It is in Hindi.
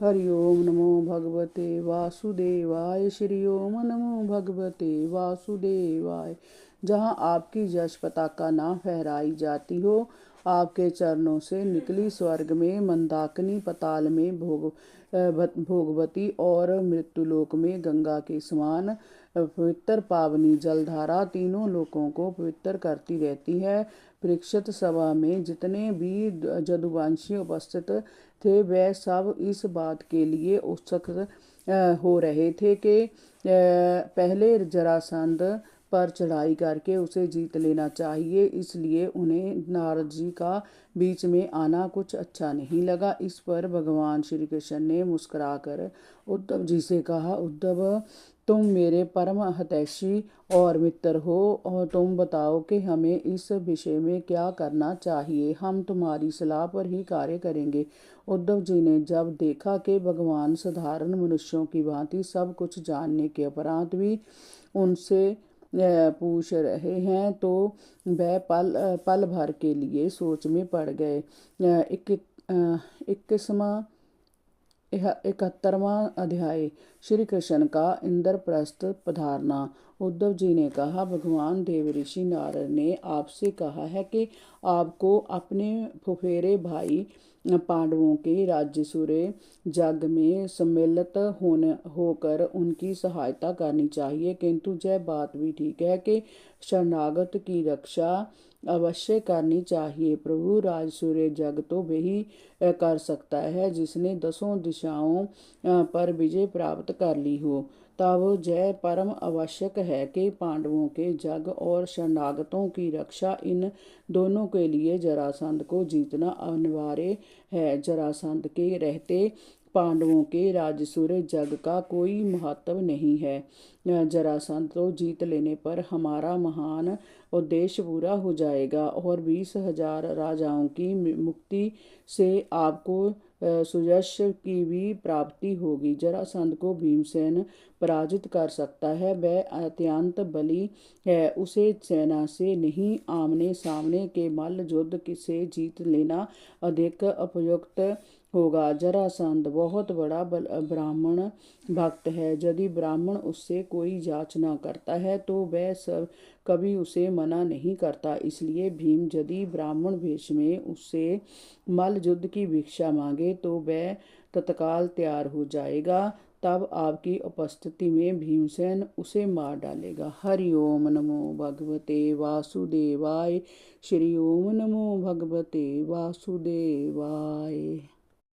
हरि ओम नमो भगवते वासुदेवाय। श्री ओम नमो भगवते वासुदेवाय। जहाँ आपकी यश पताका ना फहराई जाती हो, आपके चरणों से निकली स्वर्ग में मंदाकिनी, पताल में भोगवती और मृत्युलोक में गंगा के समान पवित्र पावनी जलधारा तीनों लोकों को पवित्र करती रहती है। परीक्षित सभा में जितने भी जदुवंशी उपस्थित थे वह सब इस बात के लिए उत्सुक हो रहे थे कि पहले जरासंध पर चढ़ाई करके उसे जीत लेना चाहिए। इसलिए उन्हें नारद जी का बीच में आना कुछ अच्छा नहीं लगा। इस पर भगवान श्री कृष्ण ने मुस्कुराकर उद्धव जी से कहा, उद्धव, तुम मेरे परम हितैषी और मित्र हो, और तुम बताओ कि हमें इस विषय में क्या करना चाहिए। हम तुम्हारी सलाह पर ही कार्य करेंगे। उद्धव जी ने जब देखा कि भगवान साधारण मनुष्यों की भांति सब कुछ जानने के उपरांत भी उनसे पूछ रहे हैं तो वह पल भर के लिए सोच में पड़ गए। 71वां अध्याय। श्री कृष्ण का इंद्रप्रस्थ पधारना। उद्धव जी ने कहा, भगवान देवऋषि नारद ने आपसे कहा है कि आपको अपने फुफेरे भाई पांडवों के राज्यसूय जग में सम्मिलित होकर उनकी सहायता करनी चाहिए, किंतु यह बात भी ठीक है कि शरणागत की रक्षा अवश्य करनी चाहिए। प्रभु राजसूय जग तो वही कर सकता है जिसने 10 दिशाओं पर विजय प्राप्त कर ली हो। तब जय परम आवश्यक है कि पांडवों के जग और शरणागतों की रक्षा, इन दोनों के लिए जरासंध को जीतना अनिवार्य है। जरासंध के रहते पांडवों के राजसूय जग का कोई महत्व नहीं है। जरासंध को जीत लेने पर हमारा महान उद्देश्य पूरा हो जाएगा और 20,000 राजाओं की मुक्ति से आपको सुयश की भी प्राप्ति होगी। जरासंध को भीमसेन पराजित कर सकता है, वह अत्यंत बली है। उसे सेना से नहीं, आमने सामने के मल्ल युद्ध से जीत लेना अधिक उपयुक्त होगा। जरासंध बहुत बड़ा ब्राह्मण भक्त है। यदि ब्राह्मण उससे कोई याचना करता है तो वह सब कभी उसे मना नहीं करता। इसलिए भीम यदि ब्राह्मण वेश में उससे मल्ल युद्ध की भिक्षा मांगे तो वह तत्काल तैयार हो जाएगा। तब आपकी उपस्थिति में भीमसेन उसे मार डालेगा। हरि ओम नमो भगवते वासुदेवाय। श्री ओम नमो भगवते वासुदेवाय।